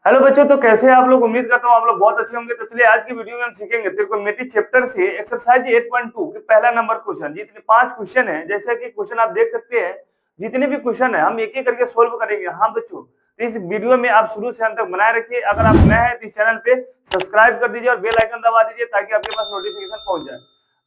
Hello बच्चों, तो कैसे हैं आप लोग। उम्मीद करता हूँ आप लोग बहुत अच्छे होंगे। तो चलिए आज की वीडियो में हम सीखेंगे त्रिकोणमिति चैप्टर से एक्सरसाइज 8.2 के पहला नंबर क्वेश्चन। जितने 5 क्वेश्चन हैं, जैसे कि क्वेश्चन आप देख सकते हैं, जितने भी क्वेश्चन है हम एक एक करके सोल्व करेंगे। हाँ बच्चों, तो इस वीडियो में आप शुरू से अंत तक बनाए रखिए। अगर आप नए हैं तो इस चैनल पे सब्सक्राइब कर दीजिए और बेल आइकन दबा दीजिए ताकि आपके पास नोटिफिकेशन पहुंच जाए।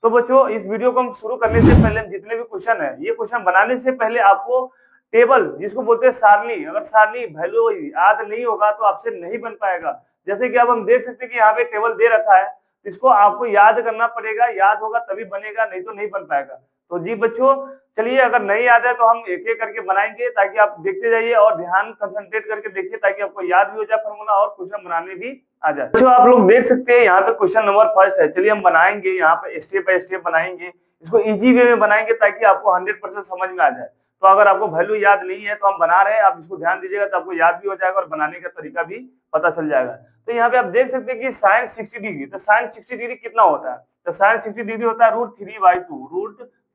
तो बच्चों, इस वीडियो को हम शुरू करने से पहले जितने भी क्वेश्चन है, ये क्वेश्चन बनाने से पहले आपको टेबल जिसको बोलते हैं सारणी, अगर सारणी वैल्यू याद नहीं होगा तो आपसे नहीं बन पाएगा। जैसे कि अब हम देख सकते हैं कि यहाँ पे टेबल दे रखा है, इसको आपको याद करना पड़ेगा। याद होगा तभी बनेगा, नहीं तो नहीं बन पाएगा। तो जी बच्चों, चलिए अगर नहीं याद है तो हम एक एक करके बनाएंगे ताकि आप देखते जाइए और ध्यान कंसंट्रेट करके देखिए ताकि आपको याद भी हो जाए फॉर्मूला और क्वेश्चन बनाने भी आ जाए। बच्चों आप लोग देख सकते हैं यहाँ पे क्वेश्चन नंबर फर्स्ट है। चलिए हम बनाएंगे, यहाँ पे स्टेप बाय स्टेप बनाएंगे, इसको इजी वे में बनाएंगे ताकि आपको 100% समझ में आ जाए। तो अगर आपको वैल्यू याद नहीं है तो हम बना रहे हैं, आप इसको ध्यान दीजिएगा तो आपको याद भी हो जाएगा और बनाने का तरीका भी पता चल जाएगा। तो यहाँ पे आप देख सकते हैं कि साइन 60 डिग्री, तो साइन 60 डिग्री कितना होता है, तो साइन 60 डिग्री होता है √3/2,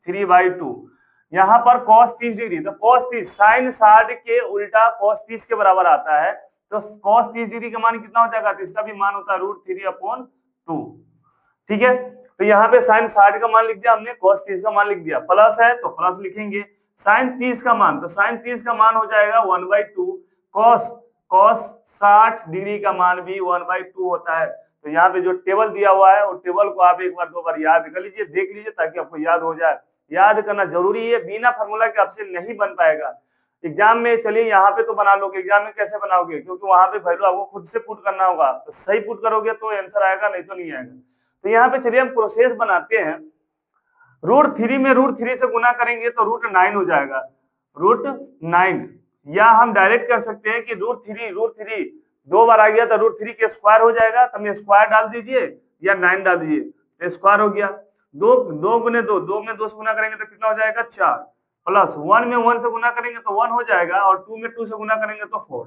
√3/2। यहाँ पर cos 30 डिग्री, तो cos 30 साइन 60 के उल्टा cos 30 के बराबर आता है। तो cos 30 डिग्री का मान कितना हो जाएगा, तो इसका भी मान होता है √3/2। ठीक है, तो यहाँ पे साइन 60 का मान लिख दिया हमने, cos 30 का मान लिख दिया, प्लस है तो प्लस लिखेंगे। साइन 30 का मान, तो साइन 30 का मान हो जाएगा 1/2। cos cos 60 डिग्री का मान भी 1/2 होता है। तो यहाँ पे जो टेबल दिया हुआ है वो टेबल को आप एक बार दो बार याद कर लीजिए, देख लीजिए ताकि आपको याद हो जाए। याद करना जरूरी है, बिना फार्मूला के आपसे नहीं बन पाएगा एग्जाम में। चलिए यहाँ पे तो बना लोगे, एग्जाम में कैसे बनाओगे, क्योंकि वहां पे वैल्यू आपको खुद से पुट करना होगा। तो सही पुट करोगे तो आंसर आएगा, नहीं तो नहीं आएगा। तो यहाँ पे चलिए हम प्रोसेस बनाते हैं। √3 में √3 से गुना करेंगे तो √9 हो जाएगा, √9। या हम डायरेक्ट कर सकते हैं कि √3 दो बार आ गया तो √3 के स्क्वायर हो जाएगा, तो हमें स्क्वायर डाल दीजिए या 9 डाल दीजिए, तो स्क्वायर हो गया। दो दो गुने दो, दो में 2 से गुना करेंगे तो कितना हो जाएगा 4, प्लस 1 में 1 से गुना करेंगे तो 1 हो जाएगा, और 2 में 2 से गुना करेंगे तो 4।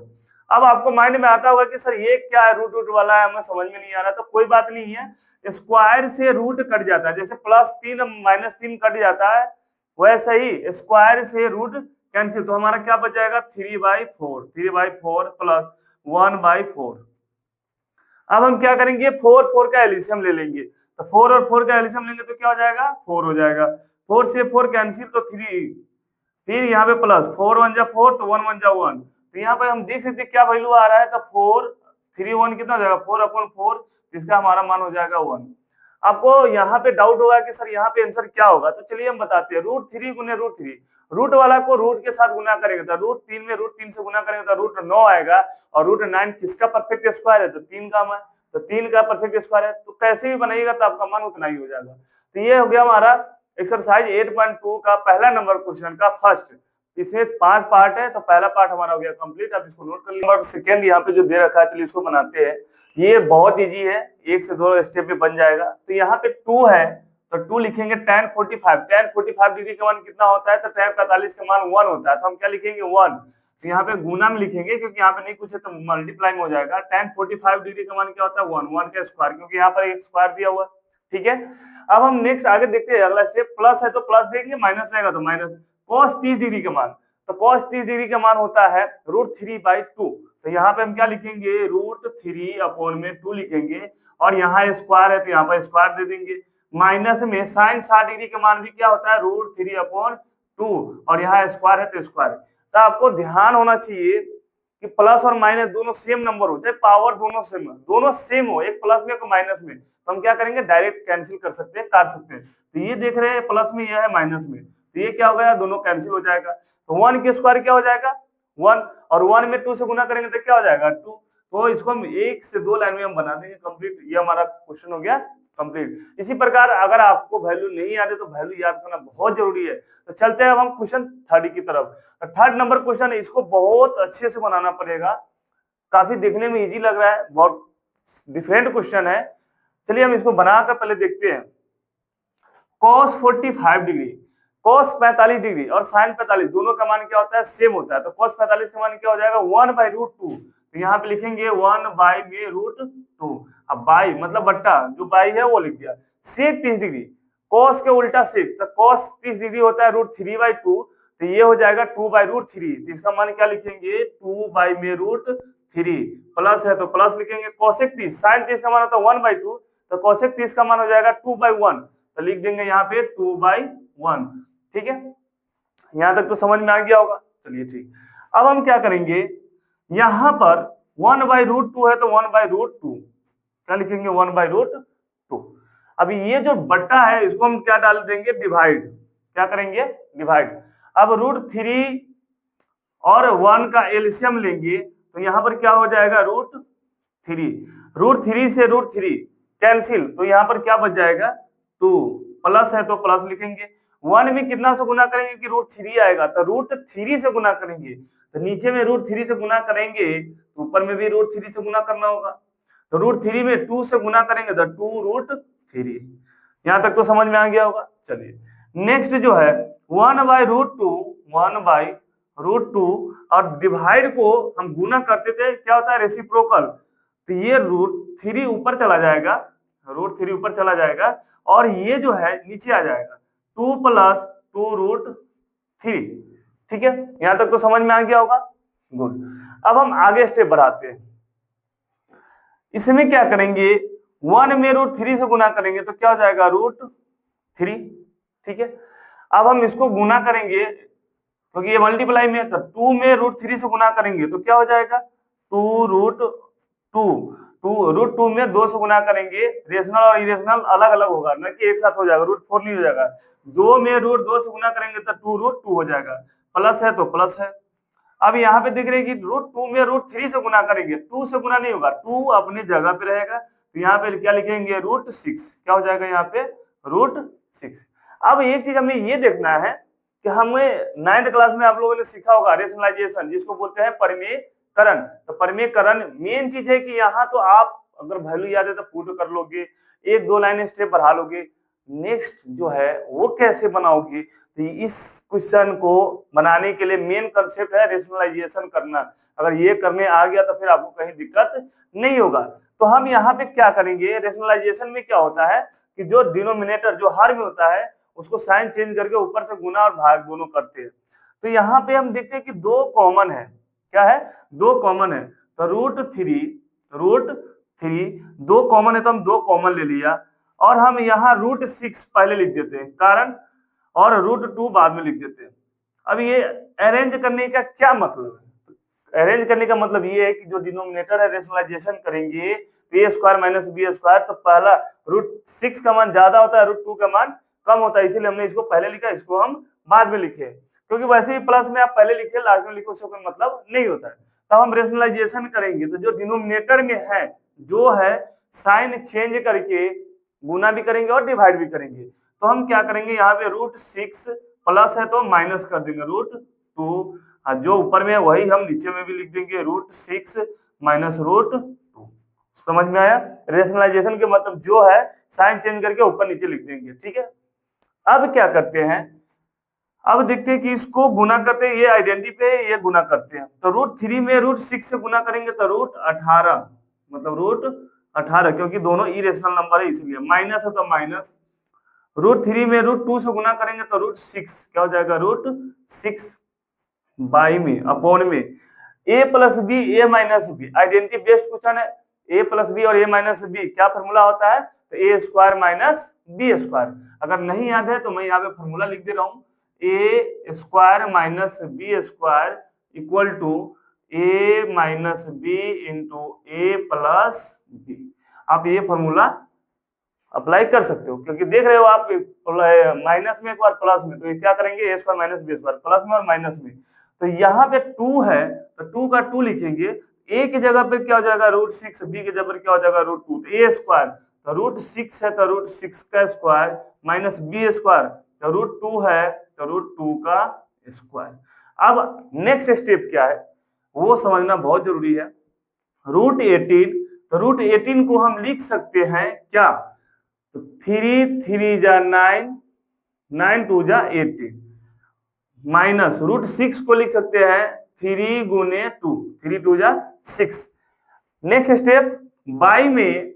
अब आपको माइंड में आता होगा कि सर ये क्या है, रूट रूट वाला है, हमें समझ में नहीं आ रहा। तो कोई बात नहीं है, स्क्वायर से रूट कट जाता है, जैसे +3 -3 कट जाता है, वैसे ही स्क्वायर से रूट कैंसिल। तो हमारा क्या बच जाएगा 3/4, 3/4 प्लस 1/4। अब हम क्या करेंगे, 4 का एलसीएम ले लेंगे। तो 4 और 4 का एलसीएम लेंगे तो क्या हो जाएगा, 4 हो जाएगा। 4 से 4 कैंसिल तो 3, फिर यहाँ पे प्लस 4 1 जा 4, तो 1 1 जा 1। तो यहाँ पे हम देख सकते हैं क्या वैल्यू आ रहा है, तो 4 3 1 कितना हो जाएगा 4/4, इसका हमारा मान हो जाएगा 1। आपको यहाँ पे डाउट होगा कि सर यहाँ पे आंसर क्या होगा, तो चलिए हम बताते हैं। √3 गुने √3, रूट वाला को रूट के साथ गुना करेंगे तो √3 में √3 से गुना करेंगे तो √9 आएगा, और √9 किसका परफेक्ट स्क्वायर है, तो 3 का मान, तो 3 का परफेक्ट स्क्वायर है। तो कैसे भी बनाइएगा तो आपका मान उतना ही हो जाएगा। तो ये हो गया हमारा एक्सरसाइज 8.2 का पहला नंबर क्वेश्चन का फर्स्ट। इसमें 5 पार्ट है, तो पहला पार्ट हमारा हो गया कंप्लीट। अब इसको नोट कर लीजिए। और सेकंड यहाँ पे जो दे रखा है, चलिए इसको बनाते हैं। ये बहुत इजी है, 1 से 2 स्टेप में बन जाएगा। तो यहाँ पे 2 है, तो 2 लिखेंगे। tan 45 डिग्री का मान कितना होता है, तो tan 45 का मान 1 होता है, तो हम क्या लिखेंगे 1। तो यहाँ पे गुना में लिखेंगे क्योंकि यहाँ पे नहीं कुछ है तो मल्टीप्लाई में हो जाएगा। tan 45 डिग्री का मान क्या होता है 1, 1 का स्क्वायर, क्योंकि यहाँ पर एक स्क्वायर दिया हुआ। ठीक है, अब हम नेक्स्ट आगे देखते हैं। अगला स्टेप प्लस है तो प्लस देंगे, माइनस रहेगा तो माइनस। cos 30 डिग्री का मान, तो cos 30 डिग्री का मान होता है √3/2। तो यहाँ पे हम क्या लिखेंगे, √3/2 लिखेंगे, और यहाँ स्क्वायर है तो यहाँ पर स्क्वायर दे देंगे। माइनस में साइन 60 डिग्री का मान भी क्या होता है √3/2, और यहाँ स्क्वायर है तो स्क्वायर। तो आपको ध्यान होना चाहिए कि प्लस और माइनस दोनों सेम नंबर हो, चाहे पावर दोनों सेम हो, एक प्लस में एक माइनस में, तो हम क्या करेंगे डायरेक्ट कैंसिल कर सकते हैं, काट सकते हैं। तो ये देख रहे हैं प्लस में, यह है माइनस में, तो ये क्या हो गया, दोनों कैंसिल हो जाएगा। तो 1 के स्क्वायर क्या हो जाएगा 1, और 1 में 2 से गुना करेंगे तो क्या हो जाएगा 2। तो इसको हम 1 से 2 लाइन में हम बना देंगे कंप्लीट। ये हमारा क्वेश्चन हो गया कंप्लीट। इसी प्रकार अगर आपको वैल्यू नहीं आते तो वैल्यू याद करना बहुत जरूरी है। तो चलते हैं अब हम क्वेश्चन थर्ड की तरफ। थर्ड नंबर क्वेश्चन है, इसको बहुत अच्छे से बनाना पड़ेगा। काफी देखने में इजी लग रहा है, बहुत डिफरेंट क्वेश्चन है। चलिए हम इसको बनाकर पहले देखते हैं। cos 45 डिग्री, cos 45 डिग्री और sin 45 दोनों का मान क्या होता है, सेम होता है। तो cos 45 का मान क्या हो जाएगा 1/√2। तो यहाँ पे लिखेंगे 1/√2। अब बाई मतलब बट्टा, जो बाई है वो लिख दिया। sec 30 डिग्री, cos के उल्टा sec, तो cos 30 डिग्री होता है √3/2, तो ये हो जाएगा 2/√3। तो इसका मान क्या लिखेंगे 2/√3। 3 प्लस है तो प्लस लिखेंगे, कोसेक 30, साइन 30 का मान होता है 1/2, तो कोसेक 30 का मान हो जाएगा 2/1, तो लिख देंगे यहाँ पे 2/1। ठीक है, यहां तक तो समझ में आ गया होगा। चलिए ठीक, अब हम क्या करेंगे, यहां पर 1/√2 है तो 1/√2 क्या लिखेंगे, 1/√2। अभी ये जो बट्टा है इसको हम क्या डाल देंगे, डिवाइड, क्या करेंगे, डिवाइड। अब √3 और 1 का एलसीएम लेंगे तो यहां पर क्या हो जाएगा, √3, √3 से √3 कैंसिल, तो यहां पर क्या बच जाएगा, 2, प्लस है तो प्लस लिखेंगे। 1 में कितना से गुना करेंगे कि √3 आएगा, तो √3 से गुना करेंगे, तो नीचे में √3 से गुना करेंगे तो ऊपर में भी √3 से गुना करना होगा, तो √3 में 2 से गुना करेंगे तो 2√3। यहां तक तो समझ में आ गया होगा। चलिए नेक्स्ट जो है 1/√2, 1/√2 और डिवाइड को हम गुना करते थे, क्या होता है, रेसिप्रोकल, तो ये √3 ऊपर चला जाएगा, √3 ऊपर चला जाएगा और ये जो है नीचे आ जाएगा, 2 + 2√3। ठीक है, यहां तक तो समझ में आ गया होगा। गुड, अब हम आगे स्टेप बढ़ाते हैं। इसमें क्या करेंगे, 1 में √3 से गुना करेंगे तो क्या हो जाएगा, √3। ठीक है, अब हम इसको गुना करेंगे क्योंकि ये मल्टीप्लाई में है, तो 2 में √3 से गुना करेंगे तो क्या हो जाएगा, 2√2, √2 में 2 से गुना करेंगे, रेशनल और इरेशनल अलग अलग होगा ना कि एक साथ हो जाएगा, √4 नहीं हो जाएगा। 2 में √2 से गुना करेंगे तो 2√2 हो जाएगा, प्लस है तो प्लस है। अब यहाँ पे देख रहे हैं कि √2 में √3 से गुना करेंगे, 2 से गुना नहीं होगा, 2 अपनी जगह पे रहेगा, तो यहाँ पे क्या लिखेंगे, √6, क्या हो जाएगा यहाँ पे, √6। अब एक चीज हमें ये देखना है कि हमें 9th क्लास में आप लोगों ने सीखा होगा रेशनलाइजेशन, जिसको बोलते हैं परिमेयकरण। तो परिमेयकरण मेन चीज है कि यहाँ तो आप अगर वैल्यू याद है तो पुट कर लोगे, एक दो लाइन स्टेप बढ़ा लोगे, नेक्स्ट जो है वो कैसे बनाओगे, तो इस क्वेश्चन को बनाने के लिए मेन कंसेप्ट है रेशनलाइजेशन करना। अगर ये करने आ गया तो फिर आपको कहीं दिक्कत नहीं होगा। तो हम यहाँ पे क्या करेंगे, रेशनलाइजेशन में क्या होता है कि जो डिनोमिनेटर जो हर में होता है उसको साइन चेंज करके ऊपर से गुना और भाग दोनों करते हैं। तो यहाँ पे हम देखते हैं कि दो कॉमन है, क्या है, दो कॉमन है, तो √3 दो कॉमन है तो हम दो कॉमन ले लिया और हम यहाँ √6 पहले लिख देते हैं कारण, और √2 बाद में लिख देते हैं। अब ये अरेंज करने का क्या मतलब है, अरेंज करने का मतलब ये है कि जो डिनोमिनेटर है रेशनलाइजेशन करेंगे तो a² - b², तो पहला √6 का मान ज्यादा होता है, √2 का मान कम होता है, इसीलिए हमने इसको पहले लिखा, इसको हम बाद में लिखे, क्योंकि वैसे ही प्लस में आप पहले लिखे लास्ट में लिखो उसका कोई मतलब नहीं होता है। तब हम रेशनलाइजेशन करेंगे तो जो डिनोमिनेटर में है जो है साइन चेंज करके गुना भी करेंगे और डिवाइड भी करेंगे। तो हम क्या करेंगे, यहाँ पे √6 प्लस है तो माइनस कर देंगे √2, जो ऊपर में है वही हम नीचे में भी लिख देंगे, √6 माइनस √2। समझ में आया, रेशनलाइजेशन के मतलब जो है साइन चेंज करके ऊपर नीचे लिख देंगे। ठीक है, अब क्या करते हैं, अब देखते हैं कि इसको गुना करते हैं, ये आइडेंटिटी पे ये गुना करते हैं, तो √3 में √6 से गुना करेंगे तो √18, मतलब √18 क्योंकि दोनों इरेशनल नंबर है इसलिए, माइनस है तो माइनस, √3 में √2 से गुना करेंगे तो √6, क्या हो जाएगा, √6 बाई में अपॉन में a + b a - b, identity based question है, a + b और a - b क्या फॉर्मूला होता है, तो a² - b²। अगर नहीं याद है तो मैं यहाँ पे फॉर्मूला लिख दे रहा हूँ, a² - b² equal to a - b into a + b। आप ये फॉर्मूला अप्लाई कर सकते हो, क्योंकि देख रहे हो आप माइनस में एक बार प्लस में, तो ये क्या करेंगे, a² - b² प्लस में और माइनस में, तो यहाँ पे 2 है तो 2 का 2 लिखेंगे, a की जगह पे क्या हो जाएगा √6, b की जगह पर क्या हो जाएगा √2, तो a² तो √6 है तो √6 का स्क्वायर माइनस b² तो √2 है तो √2 का स्क्वायर। अब नेक्स्ट स्टेप क्या है वो समझना बहुत जरूरी है, √18, तो √18 को हम लिख सकते हैं क्या, तो 3 3 जा 9, 9 2 जा 18, माइनस √6 को लिख सकते हैं 3 गुने 2, 3 2 जा 6। नेक्स्ट स्टेप, बाई में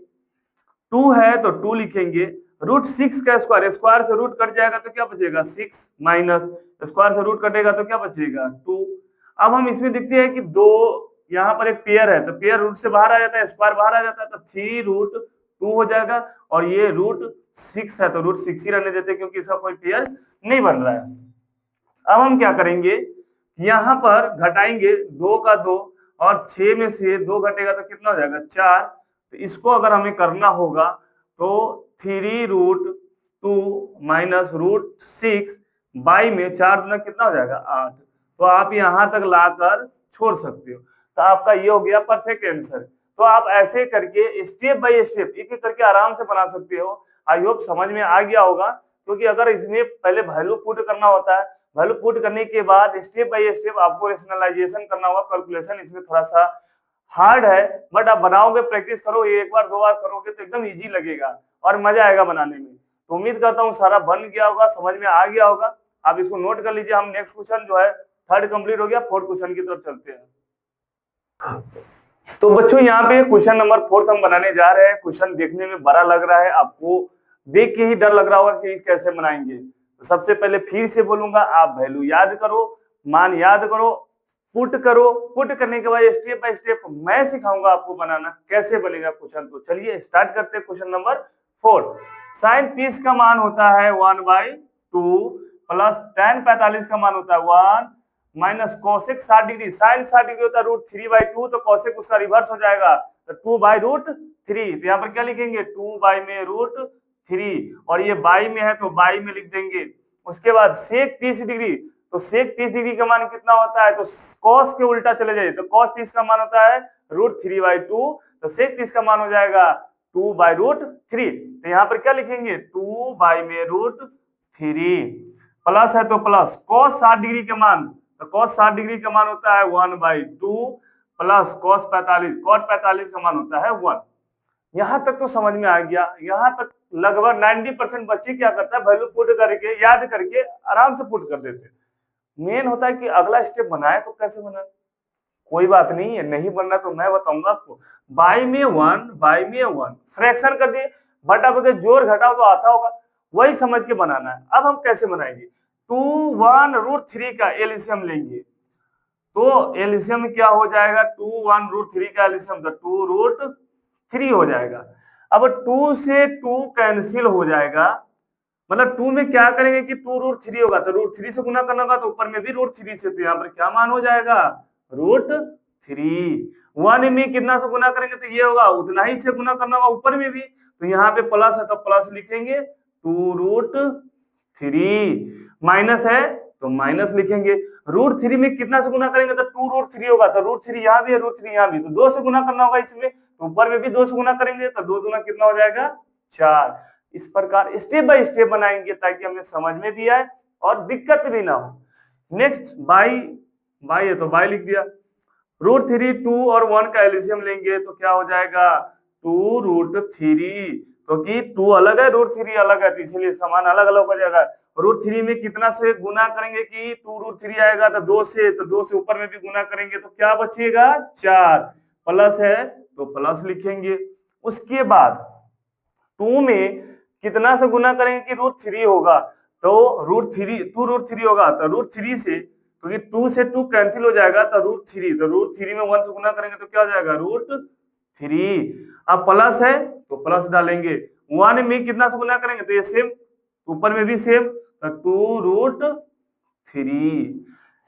2 है तो 2 लिखेंगे, √6 का स्क्वायर, स्क्वायर से रूट कट जाएगा तो क्या बचेगा 6, माइनस स्क्वायर से रूट कटेगा तो क्या बचेगा 2। अब हम इसमें देखते हैं कि दो यहाँ पर एक पेयर है तो पेयर रूट से बाहर आ जाता है, स्क्वायर बाहर आ जाता है, तो 3√2 हो जाएगा। और ये √6 है तो √6 ही रहने देते क्योंकि इसका कोई पेयर नहीं बन रहा है। अब हम क्या करेंगे, यहाँ पर घटाएंगे 2 का 2 और 6 में से 2 घटेगा तो कितना हो जाएगा 4। तो इसको अगर हमें करना होगा तो 3√2 माइनस √6 बाई में 4 दूना कितना हो जाएगा 8। तो आप यहां तक लाकर छोड़ सकते हो, तो आपका ये हो गया परफेक्ट आंसर। तो आप ऐसे करके स्टेप बाय स्टेप एक एक करके आराम से बना सकते हो। आई होप समझ में आ गया होगा, क्योंकि अगर इसमें पहले वैल्यू पुट करना होता है, वैल्यू पुट करने के बाद स्टेप बाय स्टेप आपको रेशनलाइजेशन करना होगा, कैलकुलेशन इसमें थोड़ा सा हार्ड है, बट आप बनाओगे, प्रैक्टिस करो, एक बार 2 बार करोगे तो एकदम इजी लगेगा और मजा आएगा बनाने में। तो उम्मीद करता हूँ सारा बन गया होगा, समझ में आ गया होगा। आप इसको नोट कर लीजिए। हम नेक्स्ट क्वेश्चन जो है थर्ड कंप्लीट हो गया, फोर्थ क्वेश्चन की तरफ चलते हैं। तो बच्चों यहाँ पे क्वेश्चन नंबर 4 हम बनाने जा रहे हैं। क्वेश्चन देखने में बड़ा लग रहा है, आपको देख के ही डर लग रहा होगा कि कैसे बनाएंगे। तो सबसे पहले फिर से बोलूंगा, आप वैल्यू याद करो, मान याद करो, पुट करो, पुट करने के बाद स्टेप बाय स्टेप मैं सिखाऊंगा आपको बनाना कैसे बनेगा क्वेश्चन। तो चलिए स्टार्ट करते हैं क्वेश्चन नंबर 4। sin 30 का मान होता है 1/2 प्लस tan 45 का मान होता है 1 minus cosec 60 degree. sin 60 degree होता है √3/2, तो cosec उसका रिवर्स हो जाएगा तो 2/√3। तो यहाँ पर क्या लिखेंगे 2 बाई में √3 और ये बाई में है तो बाई में लिख देंगे। उसके बाद sec 30 डिग्री, तो sec 30 डिग्री का मान कितना होता है, तो cos के उल्टा चले जाइए तो cos 30 का मान होता है √3/2, तो sec 30 का मान हो जाएगा 2/√3। तो यहाँ पर क्या लिखेंगे 2 बाई में √3 प्लस है तो प्लस cos 60 डिग्री के मान, तो cos 60 डिग्री का मान होता है 1/2 प्लस cos 45 का मान होता है 1। यहां तक तो समझ में आ गया। यहां तक लगभग 90% बच्चे क्या करता है, वैल्यू पुट करके याद करके आराम से पुट कर देते। मेन होता है कि अगला स्टेप बनाए तो कैसे बनाए। कोई बात नहीं है, नहीं बनना तो मैं बताऊंगा आपको। बाई में 1 फ्रैक्शन कर दिए, बट अब अगर जोड़ घटाओ तो आता होगा, वही समझ के बनाना है। अब हम कैसे बनाएंगे, 2 1√3 का एलसीएम लेंगे तो एलसीएम क्या हो जाएगा 2 1√3 का एलसीएम तो 2√3 हो जाएगा। अब 2 से 2 कैंसिल हो जाएगा, मतलब 2 में क्या करेंगे कि 2√3 होगा तो √3 से गुना करना होगा तो ऊपर में भी √3 से, तो यहाँ पर क्या मान हो जाएगा √3। 1 में कितना से गुना करेंगे तो ये होगा, उतना ही से गुना करना होगा ऊपर में भी, तो यहाँ पे प्लस है तो प्लस लिखेंगे 2√3, माइनस है तो माइनस लिखेंगे। √3 में कितना से गुना करेंगे तो 2√3 होगा, तो √3 यहाँ भी है √3 यहाँ भी, तो 2 से गुना करना होगा इसमें, तो ऊपर में भी 2 से गुना करेंगे तो 2 दूना कितना हो जाएगा 4। इस प्रकार स्टेप बाय स्टेप बनाएंगे ताकि हमें समझ में भी आए और दिक्कत भी ना हो। नेक्स्ट बाई, बाई है तो बाई लिख दिया। √3 2 और 1 का एलसीएम लेंगे तो क्या हो जाएगा 2√3, क्योंकि 2 अलग है √3 अलग है, तो इसलिए समान अलग अलग हो जाएगा। √3 में कितना से गुना करेंगे कि 2√3 आएगा तो 2 से, तो 2 से ऊपर में भी गुना करेंगे तो क्या बचेगा 4, प्लस है तो प्लस लिखेंगे। उसके बाद 2 में कितना से गुना करेंगे कि √3 होगा, तो √3 होगा तो √3 से, क्योंकि 2 से 2 कैंसिल हो जाएगा तो √3, तो √3 में 1 से गुना करेंगे तो क्या हो जाएगा √3। अब प्लस है तो प्लस डालेंगे, 1 में कितना से गुना करेंगे तो ये सेम, ऊपर में भी सेम, तो 2√3।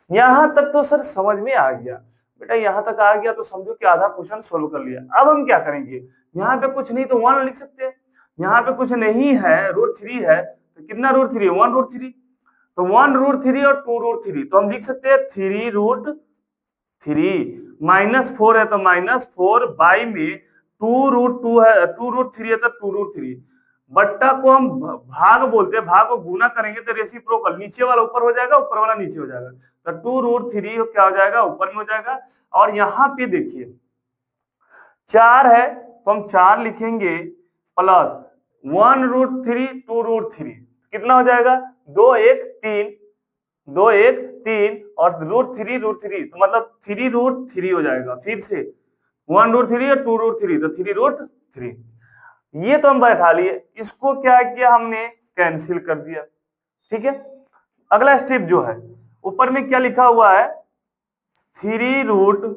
यहां तक तो सर समझ में आ गया बेटा, यहां तक आ गया तो समझो कि आधा क्वेश्चन सोल्व कर लिया। अब हम क्या करेंगे, यहाँ पे कुछ नहीं तो 1 लिख सकते हैं, यहाँ पे कुछ नहीं है √3 है तो कितना √3 1√3, तो 1√3 और 2√3 तो हम लिख सकते हैं 3√3, माइनस 4 है तो -4 बाई में 2√2 है, 2√3 है तो 2√3। बट्टा को हम भाग बोलते हैं, भाग को गुना करेंगे तो रेसिप्रोकल, नीचे वाला ऊपर हो जाएगा ऊपर वाला नीचे हो जाएगा, तो 2√3 क्या हो जाएगा ऊपर में हो जाएगा। और यहाँ पे देखिए 4 है तो हम 4 लिखेंगे प्लस 1√3 2√3 कितना हो जाएगा 2 1 3, 2 1 3 और √3 तो मतलब 3√3 हो जाएगा। फिर से 1√3 और 2√3 तो 3√3, ये तो हम बैठा लिए। इसको क्या किया हमने कैंसिल कर दिया, ठीक है। अगला स्टेप जो है ऊपर में क्या लिखा हुआ है 3√3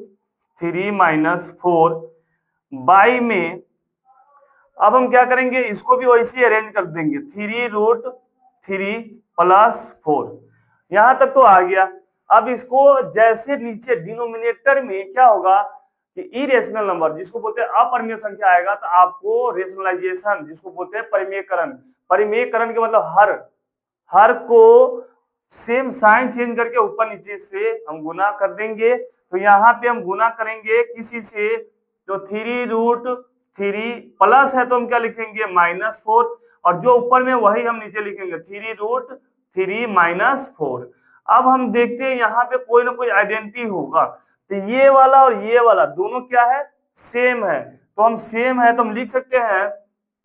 3 माइनस 4 बाई में, अब हम क्या करेंगे, इसको भी वैसे अरेंज कर देंगे, 3√3 प्लस 4, यहां तक तो आ गया। अब इसको जैसे नीचे डिनोमिनेटर में क्या होगा कि इरेशनल नंबर जिसको बोलते हैं अपरिमेय संख्या आएगा, तो आपको रेशनलाइजेशन जिसको बोलते हैं परिमेयकरण, परिमेयकरण के मतलब हर को सेम साइन चेंज करके ऊपर नीचे से हम गुना कर देंगे। तो यहाँ पे हम गुना करेंगे किसी से, तो 3√3 प्लस है तो हम क्या लिखेंगे -4, और जो ऊपर में वही हम नीचे लिखेंगे 3√3 -4। अब हम देखते हैं यहाँ पे कोई ना कोई आइडेंटिटी होगा, तो ये वाला और ये वाला दोनों क्या है, सेम है, तो हम सेम है तो हम लिख सकते हैं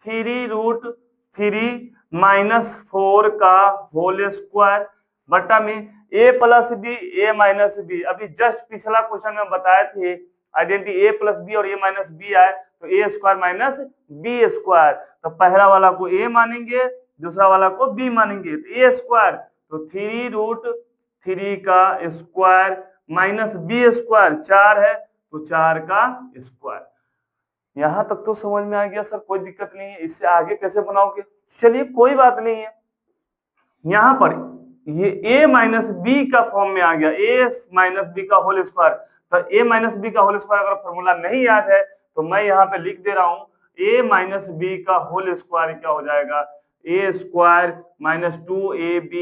3√3 -4 का होल स्क्वायर बटा में a plus b a minus b. अभी जस्ट पिछला क्वेश्चन में बताए थे आइडेंटिटी a प्लस बी और a माइनस बी आए तो a square minus b square, तो पहला वाला को a मानेंगे दूसरा वाला को b मानेंगे, तो a स्क्वायर तो 3√3 का स्क्वायर माइनस बी स्क्वायर 4 है तो 4 का स्क्वायर। यहां तक तो समझ में आ गया सर, कोई दिक्कत नहीं है, इससे आगे कैसे बनाओगे, चलिए कोई बात नहीं है। यहां पर ये a माइनस बी का फॉर्म में आ गया, a माइनस बी का होल स्क्वायर, तो a माइनस बी का होल स्क्वायर अगर फॉर्मूला नहीं याद है तो मैं यहाँ पे लिख दे रहा हूं, a माइनस बी का होल स्क्वायर क्या हो जाएगा, a square minus 2ab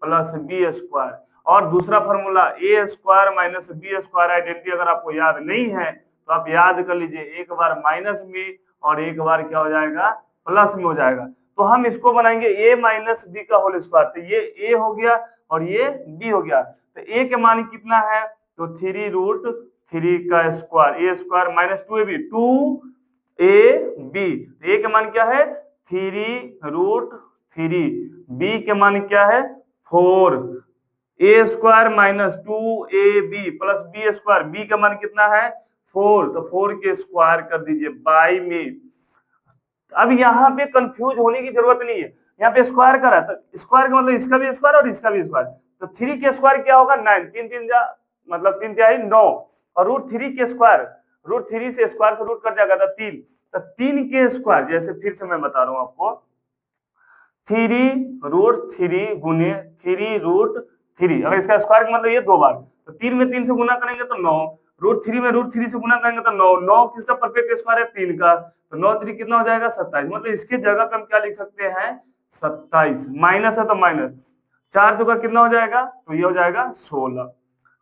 plus b square, और दूसरा formula a square minus b square identity अगर आपको याद नहीं है तो आप याद कर लीजिए, एक बार माइनस में और एक बार क्या हो जाएगा प्लस में हो जाएगा। तो हम इसको बनाएंगे a माइनस बी का होल स्क्वायर, तो ये a हो गया और ये b हो गया, तो a के मान कितना है, तो 3√3 का square, a square minus 2ab 2ab, तो a के मान क्या है 3√3, b के मान क्या है 4, a square minus 2ab plus b square, b का मान कितना है 4, तो 4 के स्क्वायर कर दीजिए बाई में। अब यहाँ पे कंफ्यूज होने की जरूरत नहीं है, यहाँ पे स्क्वायर कर रहा है तो स्क्वायर का मतलब इसका भी स्क्वायर और इसका भी स्क्वायर, तो 3 के स्क्वायर क्या होगा 9, 3 3 जा मतलब 3 तिहाई 9, और √3 के स्क्वायर, √3 से स्क्वायर से रूट कट जाएगा तो 3, तो 3 के स्क्वायर, जैसे फिर से मैं बता रहा हूँ आपको, 3√3 गुने 3√3, अगर इसका स्क्वायर का मतलब ये 2 बार, तो 3 में 3 से गुना करेंगे तो 9, √3 में √3 से गुना करेंगे तो 9, 9 किसका परफेक्ट स्क्वायर है 3 का, तो 9 3 कितना हो जाएगा 27, मतलब इसके जगह पे हम क्या लिख सकते हैं 27, माइनस है तो माइनस, 4 चौका कितना हो जाएगा, तो ये हो जाएगा 16।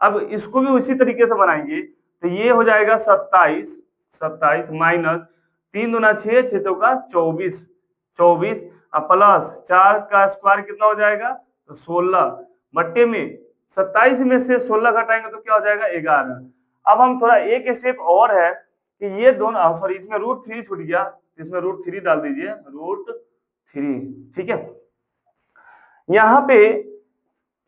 अब इसको भी उसी तरीके से बनाएंगे, तो ये हो जाएगा 27 माइनस 3 दूना 6, 6 चौका 24, 24 अब प्लस 4 का स्क्वायर कितना हो जाएगा, तो 16 बट्टे में 27 में से 16 घटाएंगे तो क्या हो जाएगा 11। अब हम थोड़ा एक स्टेप और है कि ये दोनों, सॉरी इसमें √3 छूट गया, इसमें √3 डाल दीजिए, √3, ठीक है। यहाँ पे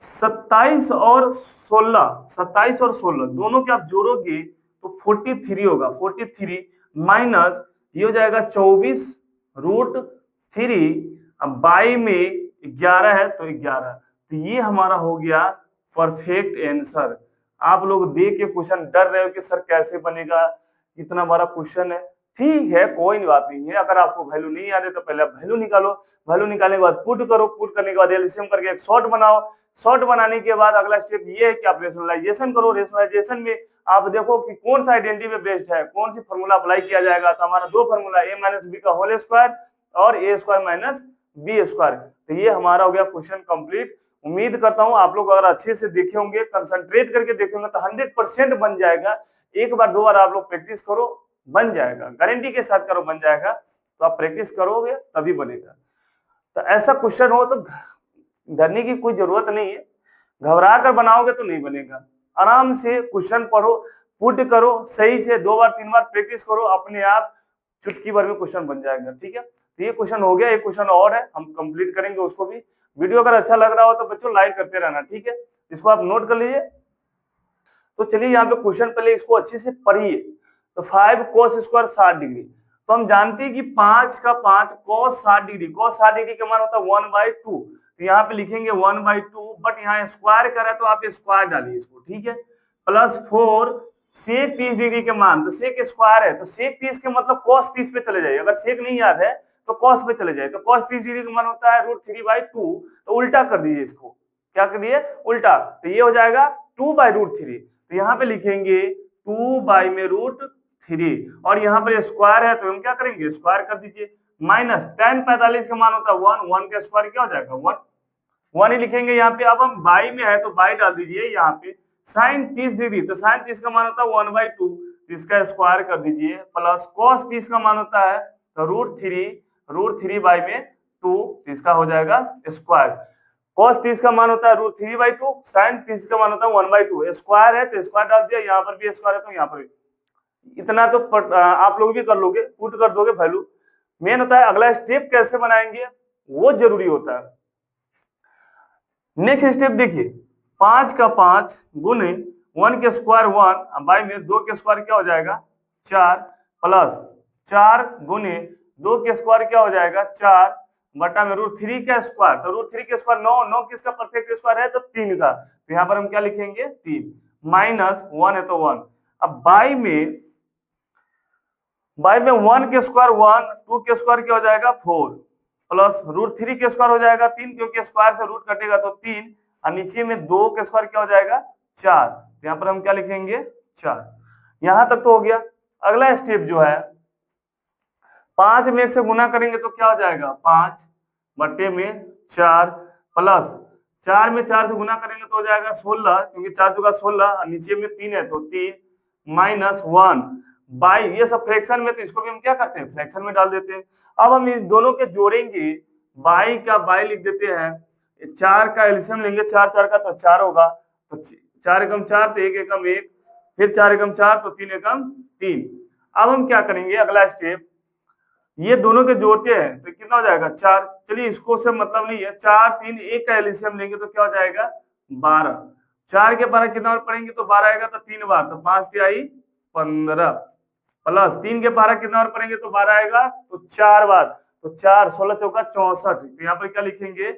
27 और 16 दोनों के आप जोड़ोगे तो 43 होगा, 43 माइनस ये हो जाएगा 24√3, अब बाई में 11 है तो 11, तो ये हमारा हो गया परफेक्ट आंसर। आप लोग देख के क्वेश्चन डर रहे हो कि सर कैसे बनेगा, इतना बड़ा क्वेश्चन है, ठीक है कोई बात नहीं है, अगर आपको वैल्यू नहीं आ रही तो पहले आप वैल्यू निकालो, वैल्यू निकालने के बाद पुट करो, पुट करने के बाद एलसीएम करके एक शॉर्ट बनाओ, शॉर्ट बनाने के बाद अगला स्टेप ये है कि आप रेशनलाइजेशन करो, रेशनलाइजेशन में आप देखो कि कौन सा आइडेंटिटी में बेस्ट है, कौन सी फॉर्मूला अप्लाई किया जाएगा, तो हमारा दो फॉर्मूला a माइनस बी का होल स्क्वायर और a square minus b square, तो ये हमारा हो गया क्वेश्चन कंप्लीट। उम्मीद करता हूं आप लोग अगर अच्छे से देखे होंगे, कंसंट्रेट करके देखे होंगे तो 100% बन जाएगा, एक बार दो बार आप लोग प्रैक्टिस करो बन जाएगा, गारंटी के साथ करो बन जाएगा, तो आप प्रैक्टिस करोगे तभी बनेगा। तो ऐसा क्वेश्चन हो तो डरने की कोई जरूरत नहीं है, घबरा कर बनाओगे तो नहीं बनेगा, आराम से क्वेश्चन पढ़ो, पुट करो, सही से 2 बार 3 बार प्रैक्टिस करो, अपने आप चुटकी भर में क्वेश्चन बन जाएगा, ठीक है। तो ये क्वेश्चन हो गया, एक क्वेश्चन और है हम कंप्लीट करेंगे उसको भी। वीडियो अगर अच्छा लग रहा हो तो बच्चों लाइक करते रहना, ठीक है, इसको आप नोट कर लीजिए। तो चलिए यहाँ पे क्वेश्चन पहले इसको अच्छे से पढ़िए। तो 5 cos स्क्वायर 60 डिग्री, तो हम जानते हैं कि 5 का 5 cos 60 डिग्री, cos 60 डिग्री का मान होता है 1/2, तो यहाँ पे लिखेंगे 1/2, बट यहाँ स्क्वायर कर रहा है तो आप स्क्वायर डालिए इसको, ठीक है, प्लस 4 सेक 30 डिग्री के मान, तो सेक स्क्वायर है तो सेक 30 के मतलब cos 30 पे चले जाइए, अगर सेक नहीं याद है तो cos पे चले जाए, तो cos 30 डिग्री का मान होता है √3/2, तो उल्टा कर दीजिए इसको, क्या कर दिए उल्टा, तो ये हो जाएगा 2/√3, तो यहाँ पे लिखेंगे 2 में √3, और यहाँ पर स्क्वायर है तो हम क्या करेंगे स्क्वायर कर दीजिए, माइनस tan 45 का मान होता है 1, 1 का स्क्वायर क्या हो जाएगा 1, 1 ही लिखेंगे यहाँ पे। अब हम बाई में है तो बाई डाल दीजिए, यहाँ पे साइन 30 डिग्री, तो साइन 30 का मान होता है 1/2, इसका स्क्वायर कर दीजिए, प्लस कॉस 30 का मान होता है तो √3 बाई में 2, इसका हो जाएगा स्क्वायर, cos 30 का मान होता है √3/2, sin 30 का मान होता है 1/2, स्क्वायर है तो स्क्वायर डाल दिया, यहाँ पर भी स्क्वायर है तो यहाँ पर भी, इतना तो आप लोग भी कर लोगे, पुट कर दोगे वैल्यू। मेन होता है अगला स्टेप कैसे बनाएंगे वो जरूरी होता है। नेक्स्ट स्टेप देखिए, 5 का 5 गुने 1 के स्क्वायर 1 बाई में 2 के स्क्वायर क्या हो जाएगा 4, प्लस 4 गुने 2 के स्क्वायर क्या हो जाएगा 4 बटा में √3 का स्क्वायर, तो √3 के स्क्वायर 9, 9 किसका परफेक्ट स्क्वायर है तो 3 का, तो यहाँ पर हम क्या लिखेंगे 3, माइनस 1 है तो 1, अब बाई में 1 के स्क्वायर 1, 2 के स्क्वायर क्या हो जाएगा 4, प्लस √3 के स्क्वायर हो जाएगा 3, क्योंकि स्क्वायर से रूट कटेगा तो 3, और नीचे में 2 के स्क्वायर क्या हो जाएगा 4, तो यहाँ पर हम क्या लिखेंगे 4, यहां तक तो हो गया। अगला स्टेप जो है 5 में 1 से गुना करेंगे तो क्या हो जाएगा 5 बटे में 4, प्लस 4 में 4 से गुना करेंगे तो हो जाएगा 16, क्योंकि 4 चौका 16, और नीचे में 3 है तो 3, माइनस 1 बाई, ये सब फ्रैक्शन में तो इसको भी हम क्या करते हैं फ्रैक्शन में डाल देते हैं। अब हम इन दोनों के जोड़ेंगे, बाई का बाई लिख देते हैं, 4 का एलसीएम लेंगे, 4 4 का तो 4 होगा, तो 4 एकम 4 तो 1 एकम 1, फिर 4 एकम 4 तो 3 एकम 3। अब हम क्या करेंगे अगला स्टेप, ये दोनों के जोड़ते हैं तो कितना हो जाएगा 4, चलिए इसको से मतलब नहीं है, 4 3 1 का एलसीएम लेंगे तो क्या हो जाएगा 12, 4 के 12 कितना बार पढ़ेंगे तो 12 आएगा तो 3 बार, तो 5 की आई 15, प्लस 3 के 12 कितना बार पढ़ेंगे तो 12 आएगा तो 4 बार, तो 4 16 चौका 64, तो यहाँ पर क्या लिखेंगे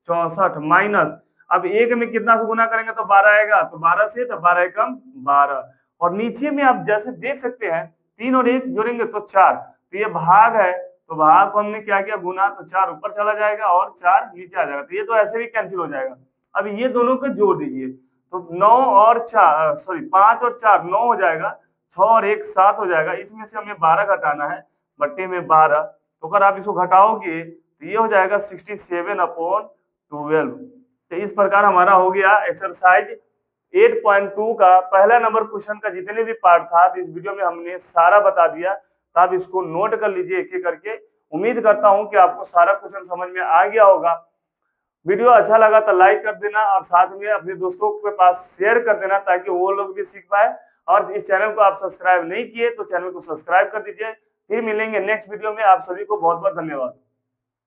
64, माइनस अब 1 में कितना से गुना करेंगे तो 12 आएगा, तो 12 से, तो 12 एकम 12, और नीचे में आप जैसे देख सकते हैं 3 और 1 जोड़ेंगे तो 4, तो ये भाग है, तो भाग को हमने क्या किया गुना, तो 4 ऊपर चला जाएगा और 4 नीचे आ जाएगा, तो ये तो ऐसे भी कैंसिल हो जाएगा। अब ये दोनों को जोड़ दीजिए तो 9 और 4 सॉरी 5 और 4 9 हो जाएगा, 6 और 1 7 हो जाएगा, इसमें से हमें 12 घटाना है बट्टे में 12, तो अगर आप इसको घटाओगे तो ये हो जाएगा 67/12। तो इस प्रकार हमारा हो गया एक्सरसाइज 8.2 का पहला नंबर क्वेश्चन का जितने भी पार्ट था, तो इस वीडियो में हमने सारा बता दिया, तो आप इसको नोट कर लीजिए एक एक करके। उम्मीद करता हूं कि आपको सारा क्वेश्चन समझ में आ गया होगा। वीडियो अच्छा लगा तो लाइक कर देना, और साथ में अपने दोस्तों के पास शेयर कर देना ताकि वो लोग भी सीख पाए, और इस चैनल को आप सब्सक्राइब नहीं किए तो चैनल को सब्सक्राइब कर दीजिए। फिर मिलेंगे नेक्स्ट वीडियो में, आप सभी को बहुत बहुत धन्यवाद।